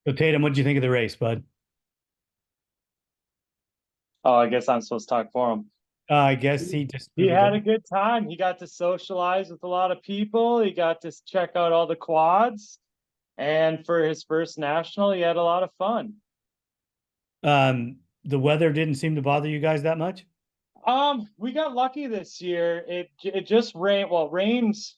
So Tatum, what did you think of the race, bud? Oh, I guess I'm supposed to talk for him. I guess he just He really had a did. good time. He got to socialize with a lot of people. He got to check out all the quads. And for his first national, he had a lot of fun. The weather didn't seem to bother you guys that much. We got lucky this year. It just rained. Well, it rains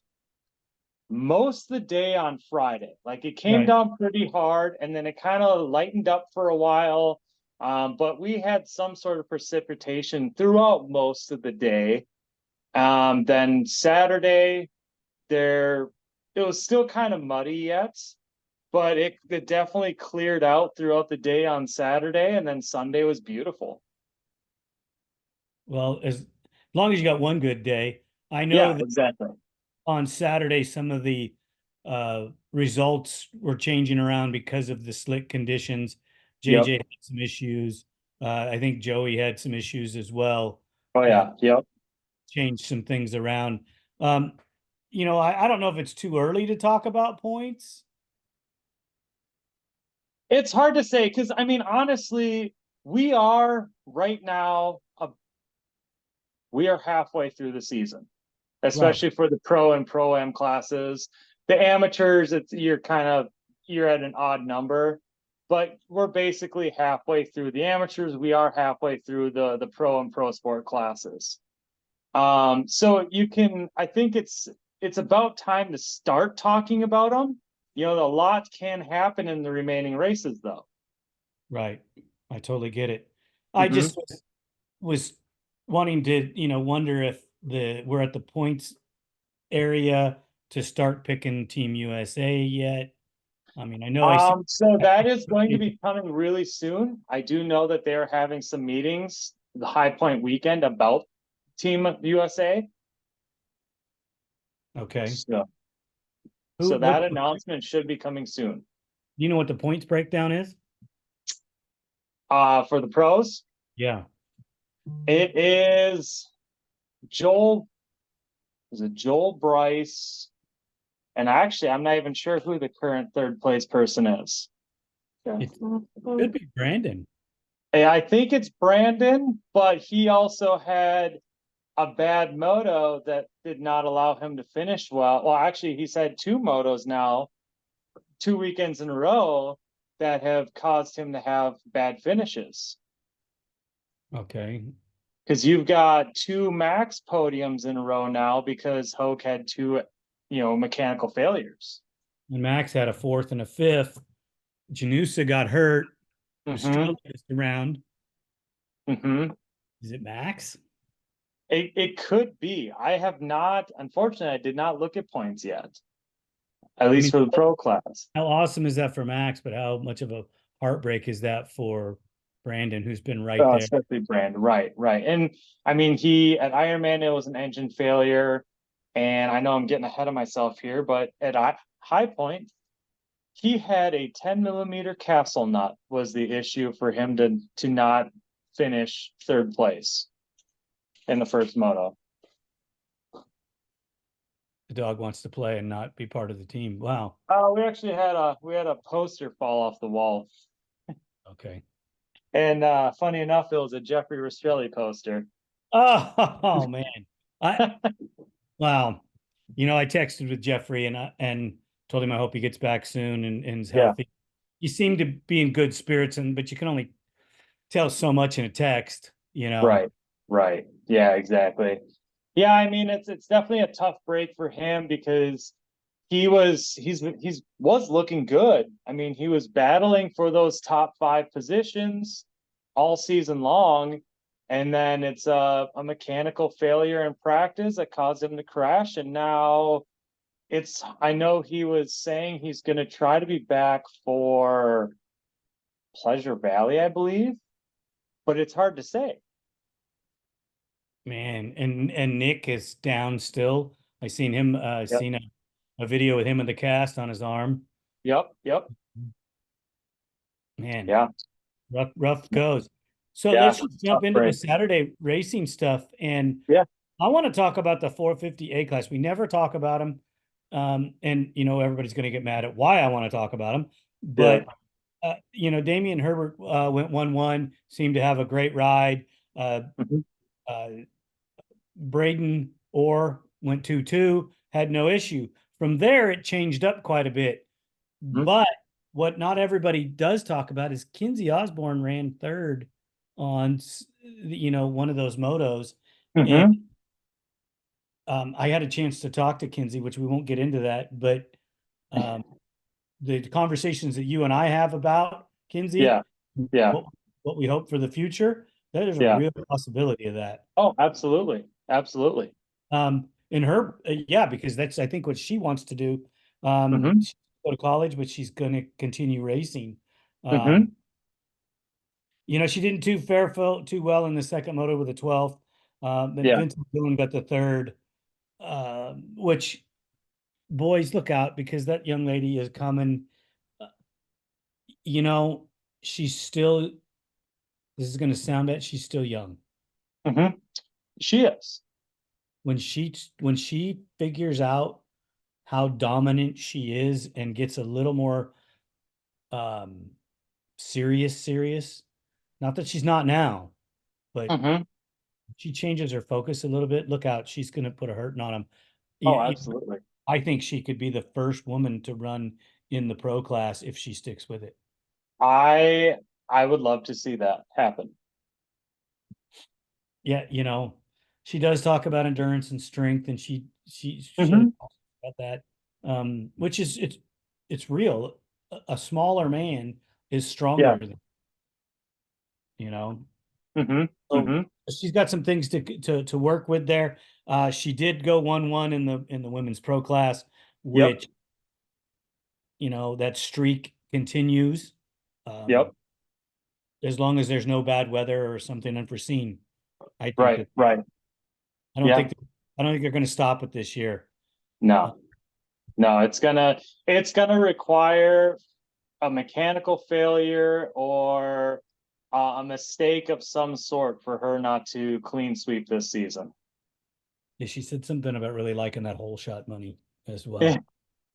most of the day on Friday. Like it came Right. down pretty hard and then it kind of lightened up for a while. But we had some sort of precipitation throughout most of the day. Then Saturday, there it was still kind of muddy yet, but it definitely cleared out throughout the day on Saturday, and then Sunday was beautiful. Well, as long as you got one good day. I know Yeah, that exactly. on Saturday some of the results were changing around because of the slick conditions. JJ Yep. had some issues. I think Joey had some issues as well. Oh Uh, yeah. Yep. changed some things around. Um, I don't know if it's too early to talk about points. It's hard to say because I mean, honestly, we are right now. We are halfway through the season, Right. especially for the pro and pro am classes. The amateurs, you're at an odd number, but we're basically halfway through the amateurs. We are halfway through the pro and pro sport classes. So you can, I think it's about time to start talking about them. You know, a lot can happen in the remaining races, though. Right. I totally get it. I Mm-hmm. just was wanting to, wonder if we're at the points area to start picking Team USA yet. I mean, I know I see. So that is going to be coming really soon. I do know that they're having some meetings the High Point weekend about Team USA. Okay. So, Who, so what, that do announcement should be coming soon. you know what the points breakdown is? For the pros, Yeah. it Joel, is it Joel Bryce? And actually, I'm not even sure who the current third place person is. It could be Brandon. I think it's Brandon, but he also had a bad moto that did not allow him to finish well. Well, actually, he's had two motos now, 2 weekends in a row that have caused him to have bad finishes. Okay. Because you've got two max podiums in a row now because Hoke had two, mechanical failures. And Max had a fourth and a fifth. Janusa got hurt, was Mm-hmm. struggling this round. Mm-hmm. Is it Max? It could be. I have not, unfortunately, I did not look at points yet, at I least mean, for the pro class. how awesome is that for Max, but how much of a heartbreak is that for Brandon, who's been right there? Especially Brand, right, right. And I mean, he at Ironman, it was an engine failure. And I know I'm getting ahead of myself here, but at High Point, he had a 10 millimeter capsule nut was the issue for him to not finish third place in the first moto. The dog wants to play and not be part of the team. Wow. We actually had a poster fall off the wall. Okay. And funny enough, it was a Jeffrey Rastrelli poster. Oh man. I wow. I texted with Jeffrey and told him I hope he gets back soon and is Yeah. healthy. He seemed to be in good spirits, but you can only tell so much in a text. Right. Right. Yeah, exactly. Yeah, I mean it's definitely a tough break for him because he's was looking good. I mean, he was battling for those top five positions all season long, and then it's a mechanical failure in practice that caused him to crash, and now I know he was saying he's going to try to be back for Pleasure Valley, I believe, but it's hard to say. Man, and Nick is down still. I seen him Yep. seen a video with him with the cast on his arm. Yep. Yep. Man, Yeah. rough goes. So Yeah. let's just jump Tough into the break. Saturday racing stuff. And Yeah. I want to talk about the 450A class. We never talk about them. And everybody's going to get mad at why I want to talk about them. Yeah. But Damien Hubert went 1-1, seemed to have a great ride. Mhm. Uh, Braydon Orr went 2-2, had no issue. From there, it changed up quite a bit. Mhm. But what not everybody does talk about is Kinsey Osborn ran third on, one of those motos. And Mhm. I had a chance to talk to Kinsey, which we won't get into that, but um, the conversations that you and I have about Yeah. Kinsey, Yeah. what what we hope for the future, there's a Yeah. real possibility of that. Oh, absolutely. Absolutely. In her, yeah, because that's I think what she wants to do. Hmm. She go to college, but she's going to continue racing. Um, Hmm. she didn't fare too well in the second moto with the 12th. Then Yeah. Vincent Dillon got the third, which boys look out because that young lady is coming. Uh, You know, she's still. This is going to sound bad. She's still young. Hmm. She is. When she figures out how dominant she is and gets a little more um serious. Not that she's not now, but Hmm. she changes her focus a little bit. Look out, she's going to put a hurting on him. Oh, Yeah, absolutely. I think she could be the first woman to run in the pro class if she sticks with it. I I would love to see that happen. Yeah, she does talk about endurance and strength, and she has Hmm. about that, which is it's real. A smaller man is Yeah. stronger than you know. Hmm. So Hmm. she's got some things to work with there. She did go 1-1 in the women's pro class, Yep. which that streak continues. Um, Yep. as long as there's no bad weather or something unforeseen. I think Right. that Right. I don't Yeah. think I don't think they're going to stop it this year. Uh, No. No. It's gonna require a mechanical failure or a mistake of some sort for her not to clean sweep this season. yeah, she said something about really liking that whole shot money as Yeah, well.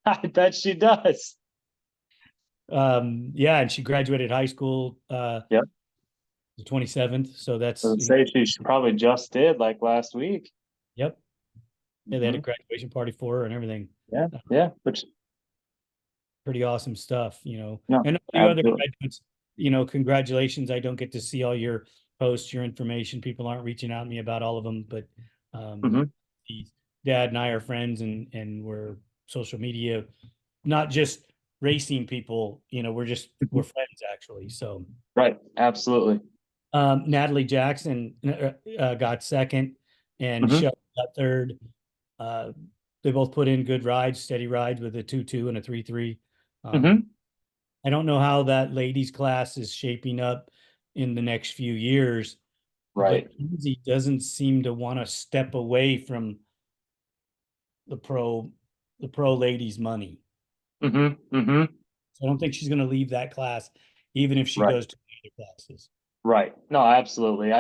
I bet she does. Yeah, and she graduated high school Yep. the 27th, so I that's would say she probably just did like last week. yep. Yeah, they had a Hmm. graduation party for her and everything. Yeah. Yeah. Which, Pretty awesome stuff. no, And all you other absolutely. graduates, congratulations. I don't get to see all your posts, your information. People aren't reaching out to me about all of them, but um, Hmm. Dad and I are friends, and we're social media, not just racing people. We're friends actually. So Right. Absolutely. Natalie Jackson got second, and Hmm. Shelby got third. Uh, they both put in good rides, steady rides with a 2-2 and a 3-3. Um, Hmm. I don't know how that ladies class is shaping up in the next few years, Right. but Kinsey doesn't seem to want to step away from the pro the pro ladies money. Hmm. Hmm. So I don't think she's going to leave that class, even if she Right. goes to the other classes. Right. No, absolutely.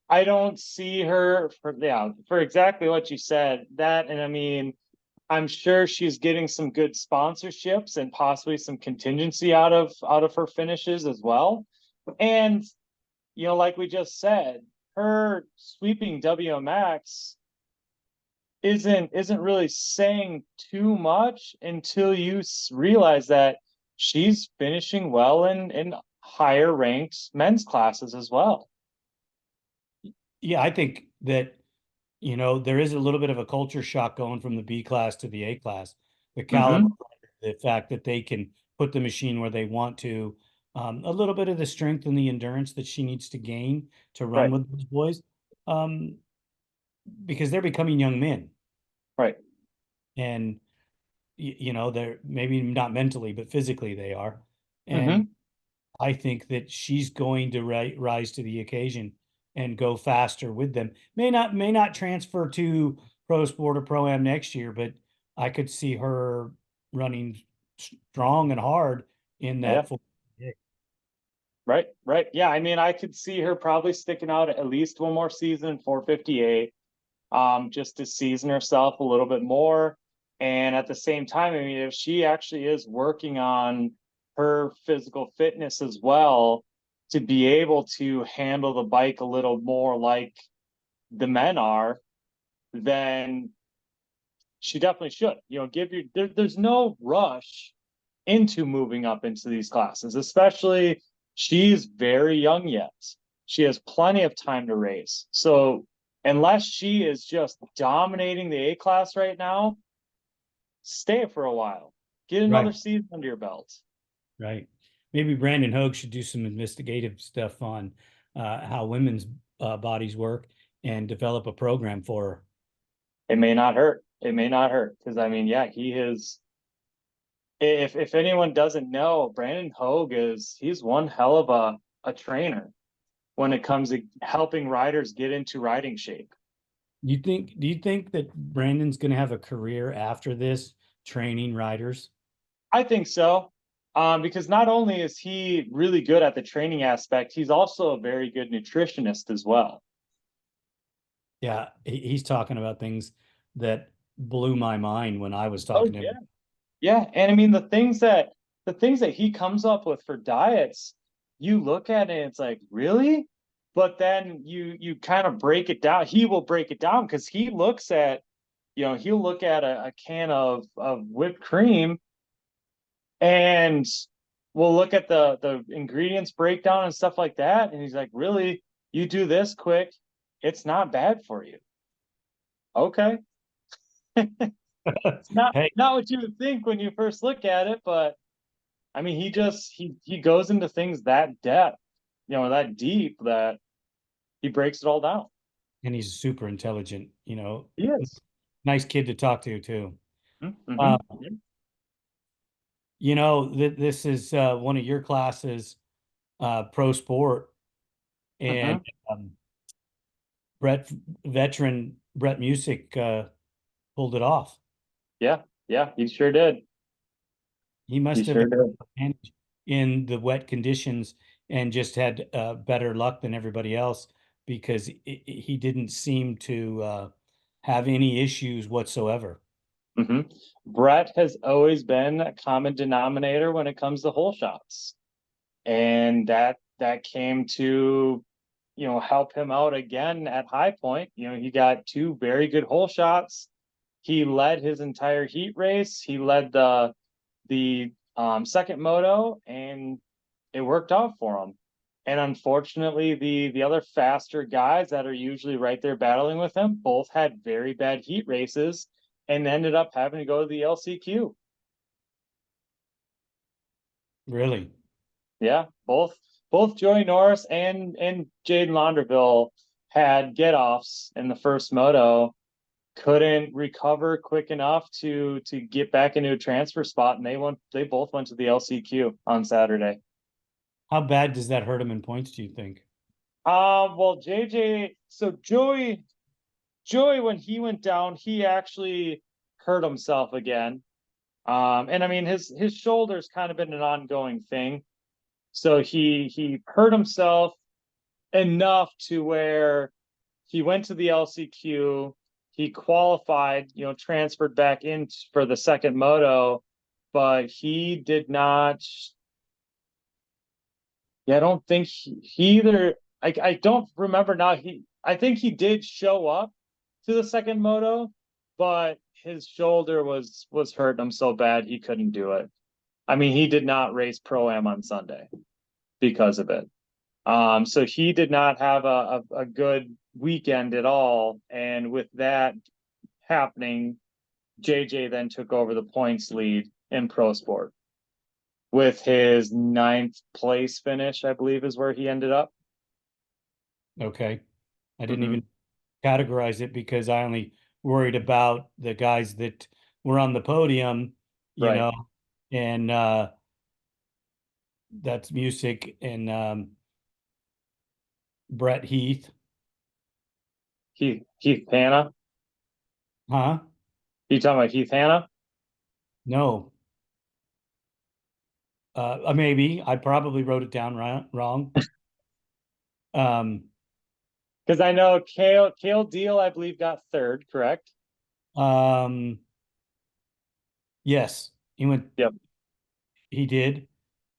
I don't see her for, yeah, for exactly what you said. That, and I mean, I'm sure she's getting some good sponsorships and possibly some contingency out of her finishes as well. And like we just said, her sweeping WMX isn't really saying too much until you realize that she's finishing well in higher ranked men's classes as well. Yeah, I think that there is a little bit of a culture shock going from the B class to the A class. The caliber, Mm-hmm. the fact that they can put the machine where they want to, a little bit of the strength and the endurance that she needs to gain to run Right. with those boys, um, because they're becoming young men, Right. and they're maybe not mentally, but physically they are, and Mm-hmm. I think that she's going to rise to the occasion and go faster with them. May not transfer to pro sport or pro am next year, but I could see her running strong and hard in Yeah. that. Right. Right. Yeah. I mean, I could see her probably sticking out at least one more season, 458, just to season herself a little bit more. And at the same time, I mean, if she actually is working on her physical fitness as well to be able to handle the bike a little more like the men are, then she definitely should. There's no rush into moving up into these classes, especially she's very young yet. She has plenty of time to race. So unless she is just dominating the A class right now, stay for a while. Get another Right. season under your belt. Right. Maybe Brandon Hogue should do some investigative stuff on how women's bodies work and develop a program for her. It may not hurt. It may not hurt because I mean, yeah, he is. If anyone doesn't know, Brandon Hogue he's one hell of a trainer when it comes to helping riders get into riding shape. Do you think that Brandon's going to have a career after this training riders? I think so. Because not only is he really good at the training aspect, he's also a very good nutritionist as well. Yeah, he's talking about things that blew my mind when I was Oh talking to yeah. him. Yeah. And I mean the things that he comes up with for diets, you look at it and it's like, really? But then you kind of break it down. He will break it down because he looks at, he'll look at a can of whipped cream and we'll look at the ingredients breakdown and stuff like that. And he's like, really, you do this quick, it's not bad for you. Okay. It's not Hey, not what you would think when you first look at it, but I mean he goes into things that depth, that deep that he breaks it all down. and he's super intelligent, He is. nice kid to talk to too. Uh, Mm-hmm. this is one of your classes, pro sport, and Mm-hmm. um, Brett veteran Brett Musick pulled it off. Yeah, yeah, he sure did. He He must have sure had did. advantage in the wet conditions and just had better luck than everybody else because he didn't seem to have any issues whatsoever. Hmm. Brett has always been a common denominator when it comes to hole shots. And that came to help him out again at High Point. He got two very good hole shots. He led his entire heat race. He led the second moto, and it worked out for him. And unfortunately, the other faster guys that are usually right there battling with him both had very bad heat races and ended up having to go to the LCQ. Really. Yeah, both Joey Norris and Jaden Launderville had get-offs in the first moto, couldn't recover quick enough to get back into a transfer spot, and they both went to the LCQ on Saturday. How bad does that hurt him in points, do you think? Well, Joey when he went down, he actually hurt himself again. And I mean his shoulder's kind of been an ongoing thing. So he hurt himself enough to where he went to the LCQ, he qualified, transferred back in for the second moto, but he did not. Yeah, I don't think he either. I don't remember now. I think he did show up to the second moto, but his shoulder was hurting him so bad he couldn't do it. I mean, he did not race Pro-Am on Sunday because of it. So he did not have a good weekend at all. And with that happening, JJ then took over the points lead in Pro Sport with his ninth place finish, I believe is where he ended up. Okay. I didn't Mm-hmm. even categorize it because I only worried about the guys that were on the podium, you Right. know, and that's Music and Brett Heath. Heath Hanna. Huh? You talking about Heath Hanna? No. Maybe I probably wrote it down wrong. Um, Because I know Cale Deal, I believe, got third, correct? um, yes, Yep. he did.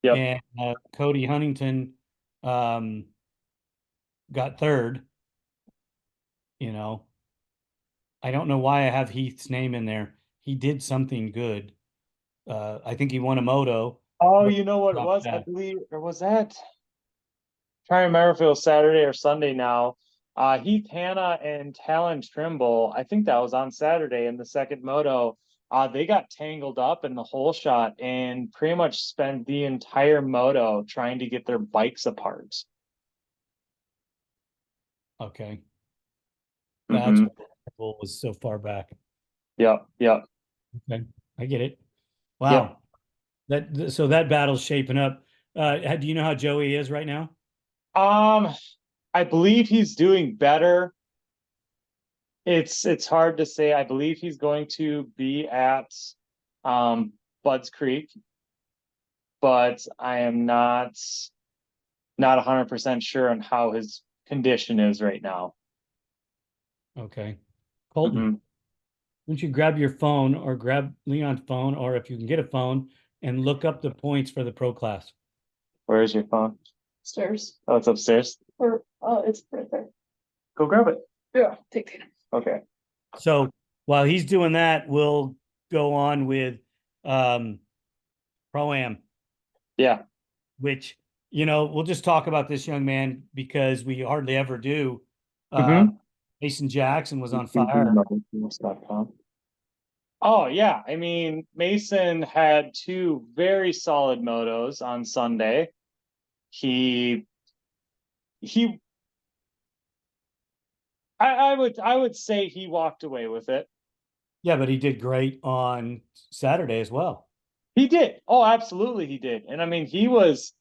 Yep. and Cody Huntington got third. You know, I don't know why I have Heath's name in there. He did something good. I think he won a moto, Oh, but you know what it not was? I bad. believe, or was that? Trying to remember if it was Saturday or Sunday now. Heath Hanna and Talon Trimble, I think that was on Saturday in the second moto. They got tangled up in the hole shot and pretty much spent the entire moto trying to get their bikes apart. Okay, that's Mm-hmm. why the goal was so far back. Yep, yep, Okay, I get it. yep. Wow, so that battle's shaping up. Do you know how Joey is right now? Um, I believe he's doing better. It's hard to say. I believe he's going to be at Budds Creek, but I am not 100% sure on how his condition is right now. Okay, Colton, Hmm. why don't you grab your phone or grab Leon's phone, or if you can get a phone and look up the points for the pro class. Where is your phone? Stairs. Oh, it's upstairs. Or it's right there. Go grab it. Yeah, take it. Okay. So while he's doing that, we'll go on with um, Pro-Am, Yeah. which, we'll just talk about this young man because we hardly ever do. Mm-hmm. Mason Jackson was on fire. Oh yeah. I mean, Mason had two very solid motos on Sunday. He he I would say he walked away with it. Yeah, but he did great on Saturday as well. He did. Oh, absolutely he did. And I mean, he was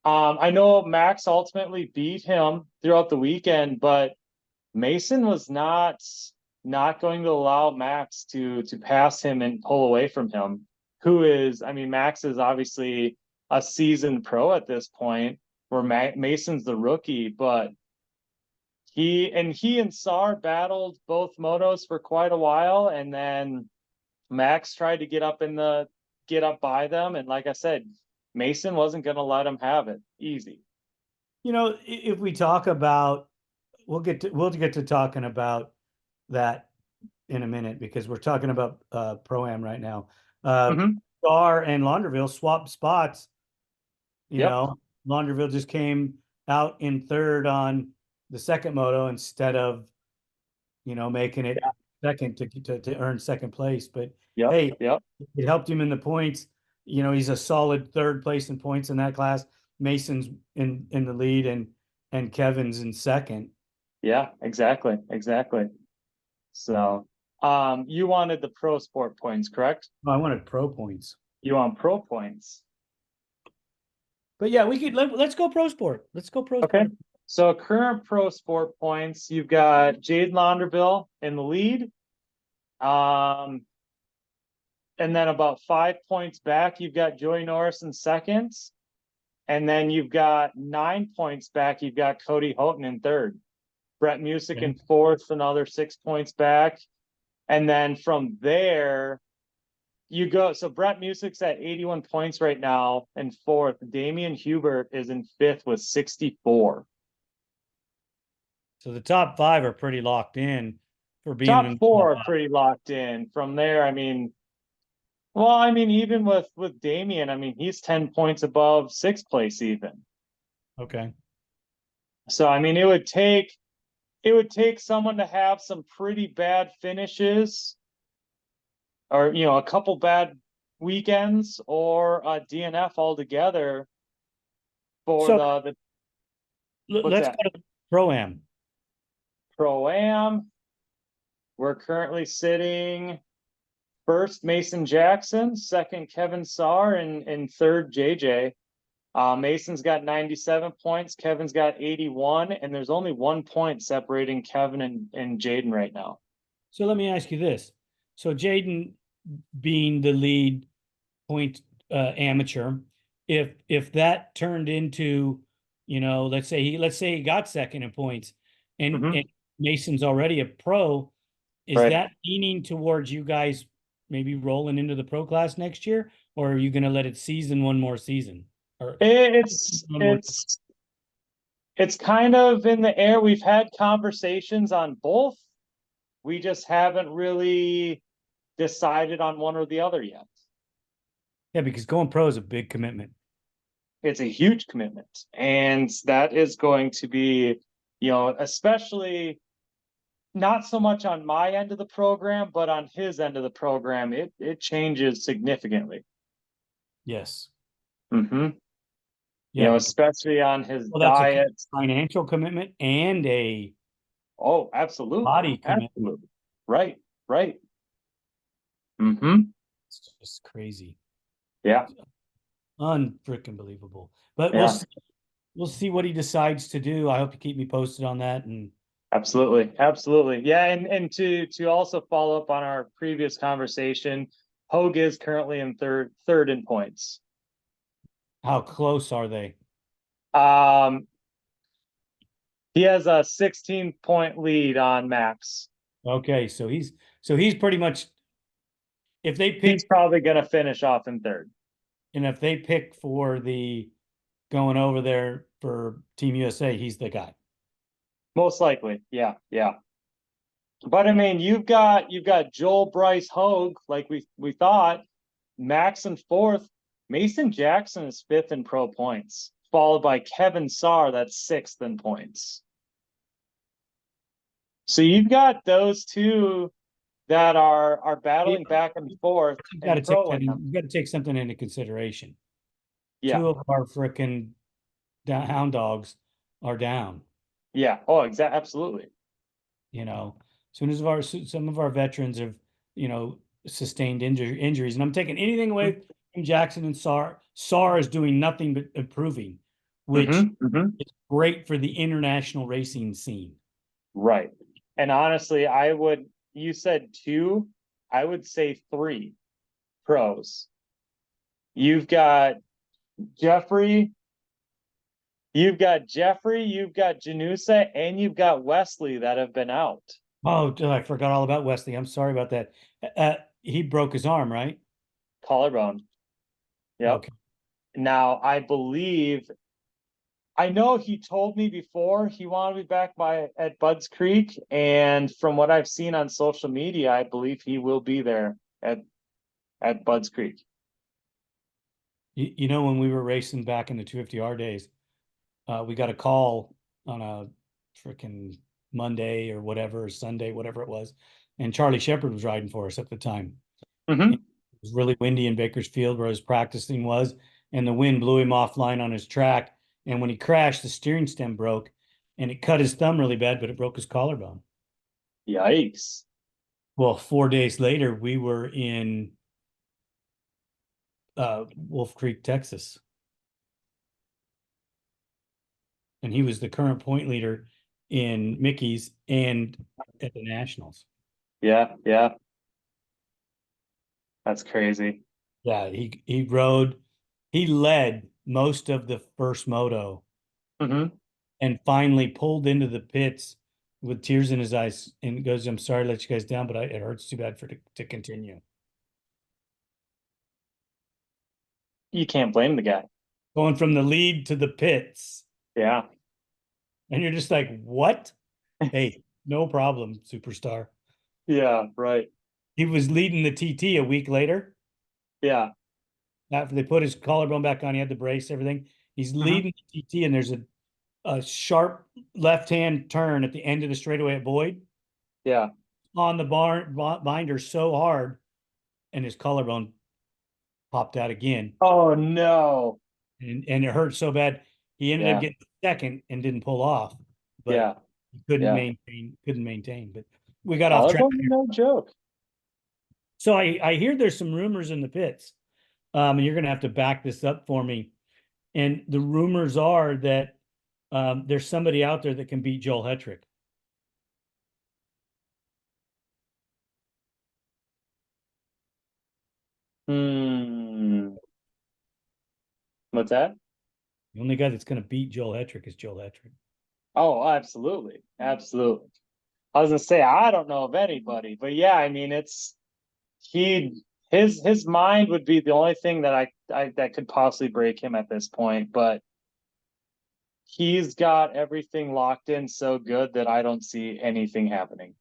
I know Max ultimately beat him throughout the weekend, but Mason was not going to allow Max to pass him and pull away from him. Who is, I mean, Max is obviously a seasoned pro at this point, where Mason's the rookie, but he and Sar battled both motos for quite a while, and then Max tried to get up by them, and like I said, Mason wasn't going to let him have it easy. If we talk about, we'll get to talking about that in a minute because we're talking about Pro-Am right now. Mm-hmm. Star and Launderville swapped spots. You Yep. know, Launderville just came out in third on the second moto instead of, making it Yeah. second to earn second place. But Yep. hey, Yep. it helped him in the points. He's a solid third place in points in that class. Mason's in the lead and Kevin's in second. Yeah, exactly. Exactly. So, you wanted the pro sport points, correct? Oh, I wanted pro points. You want pro points. But yeah, let's go pro sport. Let's go pro Okay. sport. So current pro sport points, you've got Jaden Launderville in the lead. And then about 5 points back, you've got Joey Norris in second. And then you've got 9 points back, you've got Cody Houghton in third. Brett Musick Okay. in fourth, another 6 points back. And then from there, you go. So Brett Musick's at 81 points right now in fourth. Damien Hubert is in fifth with 64. So the top five are pretty locked in for being Top in the four top are five. pretty locked in. From there, I mean, well, I mean, even with Damien, I mean, he's 10 points above sixth place even. Okay. So I mean, it would take someone to have some pretty bad finishes, or a couple bad weekends, or a DNF altogether for So the what's let's that? go to Pro-Am. Pro-Am. We're currently sitting first Mason Jackson, second Kevin Saar, and third JJ. Mason's got 97 points, Kevin's got 81, and there's only 1 point separating Kevin and Jaden right now. So let me ask you this. So Jaden being the lead point amateur, if that turned into, let's say he got second in points and Mason's already a pro, is Right. that leaning towards you guys maybe rolling into the pro class next year, or are you going to let it season one more season? Or It's kind of in the air. We've had conversations on both. We just haven't really decided on one or the other yet. yeah, because going pro is a big commitment. It's a huge commitment. And that is going to be, especially not so much on my end of the program, but on his end of the program, it changes significantly. Yes. Mm-hmm. Yeah, especially on his that's diet. a financial commitment and a Absolutely. body commitment. Absolutely. Right. Mm-hmm. It's just crazy. Yeah. Unfreaking believable. But Yeah. we'll see what he decides to do. I hope you keep me posted on that. And Absolutely. Yeah, and to also follow up on our previous conversation, Hogue is currently in third in points. how close are they? He has a 16-point lead on Max. Okay, so he's pretty much, if they He's pick probably gonna finish off in third. and if they pick for the going over there for Team USA, he's the guy. Most likely. Yeah. But I mean, you've got Joel, Bryce, Hogue, like we thought, Max in fourth. Mason Jackson is fifth in pro points, followed by Kevin Saar, that's sixth in points. So you've got those two that are battling back and forth. You've got to take something into consideration. Yeah. Two of our frickin' hound dogs are down. Yeah. Oh, exactly. Absolutely. Soon as some of our veterans have, sustained injuries, and I'm taking anything away from Jackson and Saar. Saar is doing nothing but improving, which is great for the international racing scene. Right. And honestly, you said two, I would say three pros. You've got Jeffrey, you've got Janusa, and you've got Wesley that have been out. Oh, I forgot all about Wesley. I'm sorry about that. He broke his arm, right? Collarbone. Yep. Okay. Now, I know he told me before he wanted to be back at Budds Creek, and from what I've seen on social media, I believe he will be there at Budds Creek. When we were racing back in the 250R days, we got a call on a freaking Monday or whatever, or Sunday, whatever it was. And Charlie Shepard was riding for us at the time. It was really windy in Bakersfield where his practicing was, and the wind blew him offline on his track. And when he crashed, the steering stem broke and it cut his thumb really bad, but it broke his collarbone. Yikes. Well, 4 days later, we were in Wolf Creek, Texas. And he was the current point leader in Mickey's and at the Nationals. Yeah. That's crazy. Yeah, he led most of the first moto and finally pulled into the pits with tears in his eyes and goes, "I'm sorry to let you guys down, but it hurts too bad to continue." You can't blame the guy. Going from the lead to the pits. Yeah. And you're just like, what? Hey, no problem, superstar. Yeah, right. He was leading the TT a week later. Yeah. After they put his collarbone back on, he had the brace, everything. He's leading the TT, and there's a sharp left-hand turn at the end of the straightaway at Boyd. Yeah. On the binder so hard, and his collarbone popped out again. Oh no. And it hurt so bad. He ended up getting second and didn't pull off. But he couldn't maintain. But we got off track. No joke. So I hear there's some rumors in the pits. And you're gonna have to back this up for me. And the rumors are that there's somebody out there that can beat Joel Hetrick. What's that? The only guy that's going to beat Joel Hetrick is Joel Hetrick. Oh, absolutely. I was gonna say I don't know of anybody, but yeah, I mean he his mind would be the only thing that I that could possibly break him at this point, but he's got everything locked in so good that I don't see anything happening.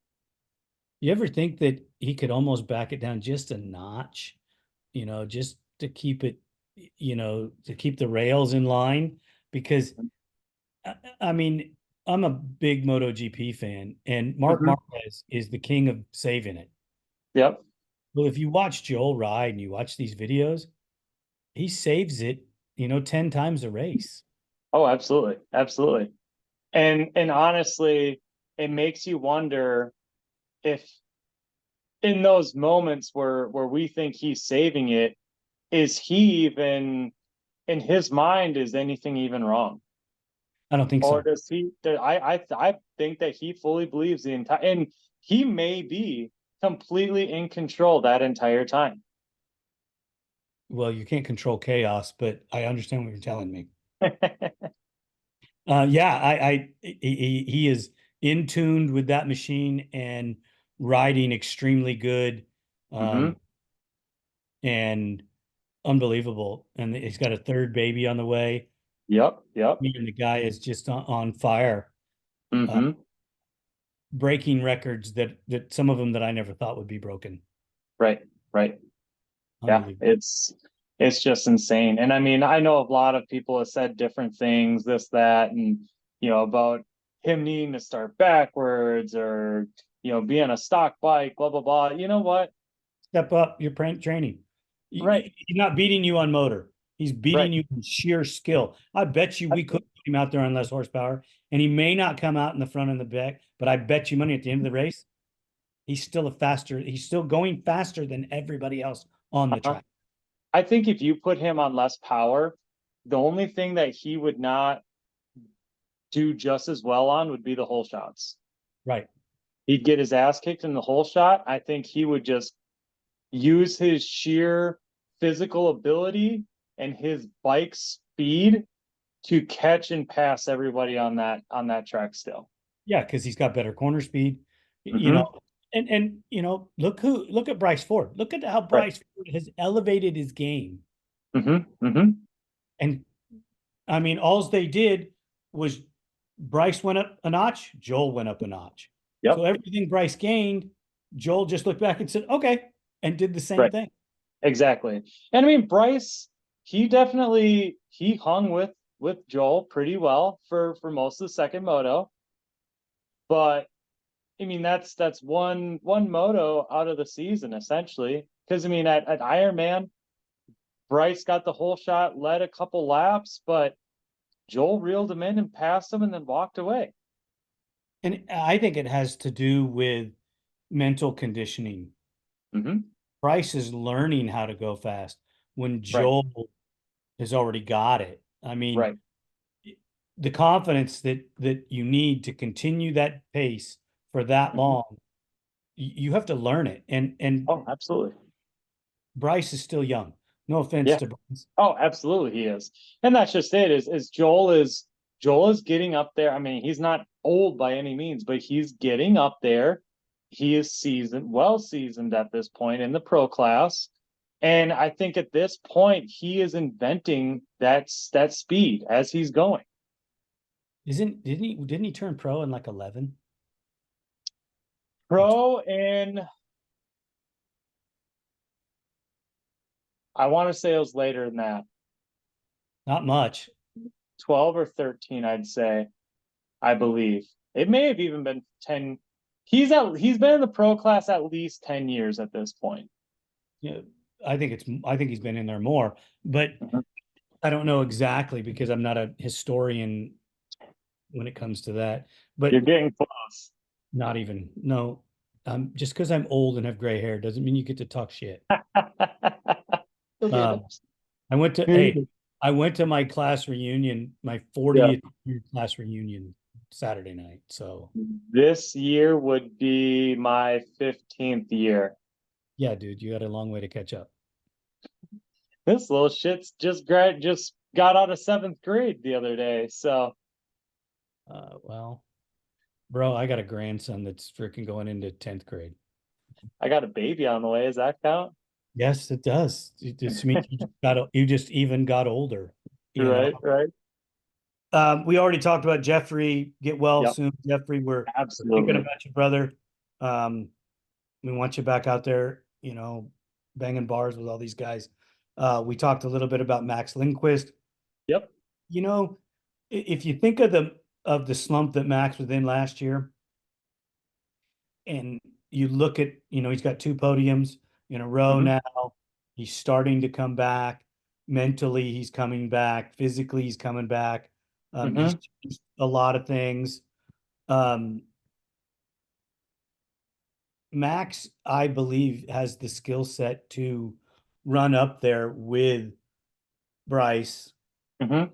You ever think that he could almost back it down just a notch, just to keep it, to keep the rails in line? Because I mean, I'm a big MotoGP fan, and Mark Mhm. Marquez is the king of saving it. Yep. Well, if you watch Joel ride and you watch these videos, he saves it, 10 times a race. Oh, absolutely. Absolutely. And honestly, it makes you wonder if in those moments where we think he's saving it, is he even in his mind, is anything even wrong? I don't think Or so. does he I think that he fully believes the entire, and he may be completely in control that entire time. Well, you can't control chaos, but I understand what you're telling me. Yeah, he is in tuned with that machine and riding extremely good, Hmm. um, and unbelievable. And he's got a third baby on the way. Yep, yep. And the guy is just on fire, uh, Hmm. breaking records that some of them that I never thought would be broken. Right, right. Yeah, Unbelievable. it's just insane. And I mean, I know a lot of people have said different things, this, that, and about him needing to start backwards, or being a stock bike, blah blah blah. You know what? Step up your training. Right, He's not beating you on motor. He's right. beating you in sheer skill. I bet you we could put him out there on less horsepower, and he may not come out in the front and the back, but I bet you money at the end of the race, he's still going faster than everybody else on the Uh-huh. track. I think if you put him on less power, the only thing that he would not do just as well on would be the hole shots. Right. He'd get his ass kicked in the hole shot. I think he would just use his sheer physical ability and his bike speed to catch and pass everybody on that track still. Yeah, because he's got better corner speed, you know, Hmm. and look at Bryce Ford. Look at how Right. Bryce Ford has elevated his game. Hmm. Hmm. And I mean, all they did was Bryce went up a notch, Joel went up a notch. Yep. So everything Bryce gained, Joel just looked back and said, okay, and did the same Right. thing. Exactly. And I mean, Bryce, he hung with Joel pretty well for most of the second moto. But I mean, that's one moto out of the season essentially. Because I mean, at Ironman, Bryce got the whole shot, led a couple laps, but Joel reeled him in and passed him and then walked away. And I think it has to do with mental conditioning. Hmm. Bryce is learning how to go fast when Right, Joel has already got it. I mean, right. the confidence that you need to continue that pace for that Hmm. long, you have to learn it. And Oh, absolutely. Bryce is still young. No offense Yeah. to Bryce. Oh, absolutely, he is. And that's just it. Is Joel is getting up there. I mean, he's not old by any means, but he's getting up there. He is well seasoned at this point in the pro class. And I think at this point, he is inventing that speed as he's going. Didn't he turn pro in like 11 or Pro in, I want to say it was later than that, not much? 12 or 13, I'd say. I believe it may have even been 10. He's been in the pro class at least 10 years at this point. Yeah, I think he's been in there more, but Mhm. I don't know exactly because I'm not a historian when it comes to that. You're But getting close. not even, no. Just because I'm old and have gray hair doesn't mean you get to talk shit. You'll get it. Um, I went to hey, I went to my class reunion, my Yeah. 40th year class reunion Saturday night. So This year would be my 15th year. yeah, dude, you had a long way to catch up. This little shit's just got out of seventh grade the other day. So Well, bro, I got a grandson that's freaking going into 10th grade. I got a baby on the way. Does that count? Yes, it does. It just means you just even got older, you know. Right, right. We already talked about Jeffrey. Get well Yep, soon, Jeffrey. We're thinking absolutely. about you, brother. Um, we want you back out there, you know, banging bars with all these guys. We talked a little bit about Max Lindquist. Yep. You know, if you think of the slump that Max was in last year, and you look at, you know, he's got two podiums in a row Hmm. now. He's starting to come back. Mentally, he's coming back. Physically, he's coming back. He's Hmm. changed a lot of things. Um, Max, I believe, has the skill set to run up there with Bryce. Hmm.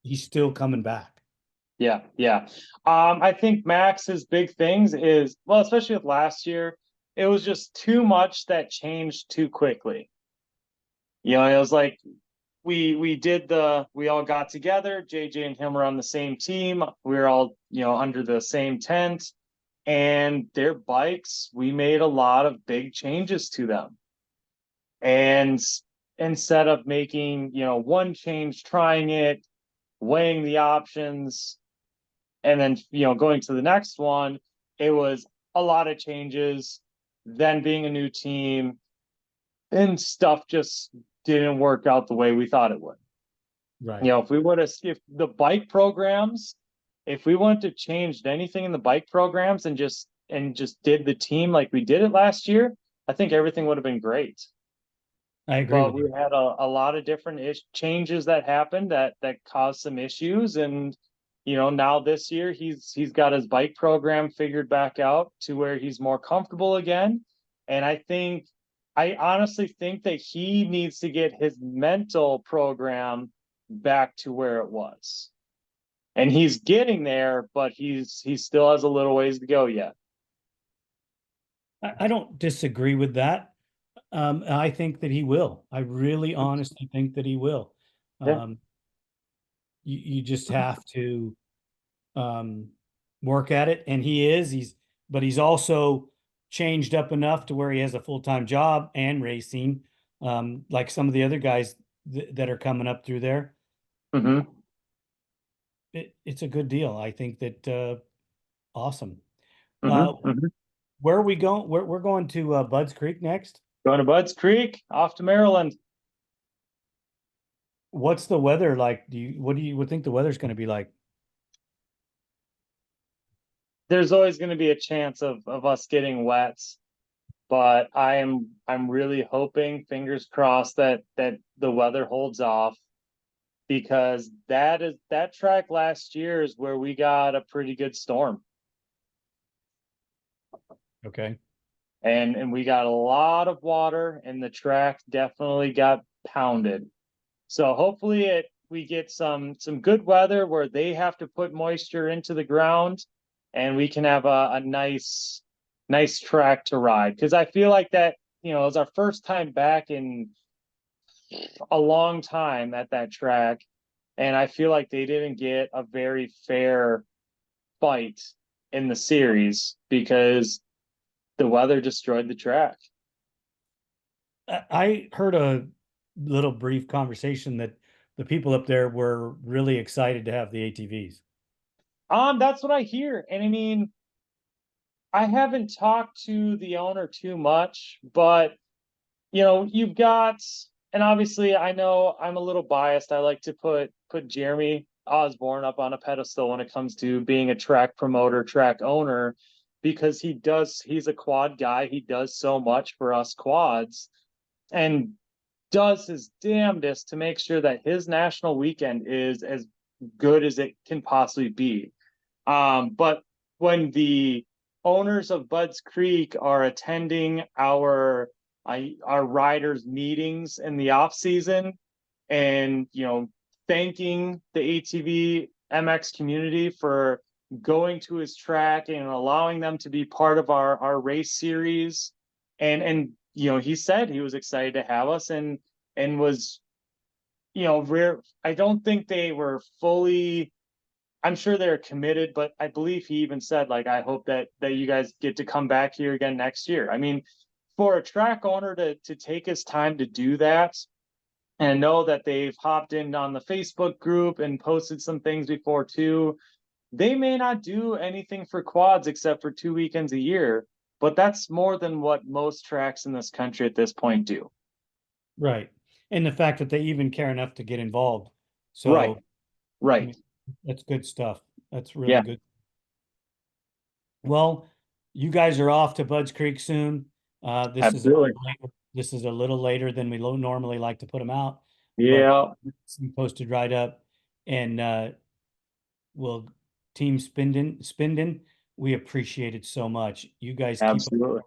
He's still coming back. Yeah, yeah. I think Max's big things is, well, especially with last year, it was just too much that changed too quickly. You know, it was like we all got together. JJ and him were on the same team. We were all, under the same tent, and their bikes, we made a lot of big changes to them. And instead of making, one change, trying it, weighing the options, and then, going to the next one, it was a lot of changes, then being a new team, and stuff just didn't work out the way we thought it would. Right. If the bike programs, if we wouldn't have changed anything in the bike programs and just did the team like we did it last year, I think everything would have been great. I agree But with we you. had a lot of different changes that happened that caused some issues. And now this year he's got his bike program figured back out to where he's more comfortable again. And I honestly think that he needs to get his mental program back to where it was. And he's getting there, but he still has a little ways to go yet. I don't disagree with that. I think that he will. I really honestly think that he will. Yeah. Um, you just have to um, work at it, and he is. But he's also changed up enough to where he has a full-time job and racing, like some of the other guys that are coming up through there. Mm-hmm. It's a good deal. I think that awesome. Uh, Mm-hmm. Mm-hmm. where are we going? We're going to Budds Creek next. Going to Budds Creek, off to Maryland. What's the weather like? What do you would think the weather's going to be like? There's always going to be a chance of us getting wet, but I'm really hoping, fingers crossed, that the weather holds off, because that track last year is where we got a pretty good storm, Okay. and we got a lot of water, and the track definitely got pounded. So hopefully we get some good weather where they have to put moisture into the ground, and we can have a nice track to ride. Because I feel like that, it was our first time back in a long time at that track, and I feel like they didn't get a very fair fight in the series because the weather destroyed the track. I heard a little brief conversation that the people up there were really excited to have the ATVs. That's what I hear. And I mean, I haven't talked to the owner too much, but you've got, and obviously I know I'm a little biased. I like to put Jeremy Osborn up on a pedestal when it comes to being a track promoter, track owner, because he's a quad guy. He does so much for us quads, and does his damnedest to make sure that his national weekend is as good as it can possibly be. But when the owners of Budds Creek are attending our riders meetings in the off season, and thanking the ATV MX community for going to his track and allowing them to be part of our race series, and he said he was excited to have us, and was rare. I don't think they were fully, I'm sure they're committed, but I believe he even said, like, I hope that you guys get to come back here again next year. I mean, for a track owner to take his time to do that, and know that they've hopped in on the Facebook group and posted some things before too. They may not do anything for quads except for 2 weekends a year, but that's more than what most tracks in this country at this point do. Right. And the fact that they even care enough to get involved. So I Right. mean, that's good stuff. That's really Yeah. good. Well, you guys are off to Budds Creek soon. This Absolutely. is a little later than we normally like to put them out. Yeah. But it's posted right up, and we'll team spindin. We appreciate it so much. You guys keep Absolutely.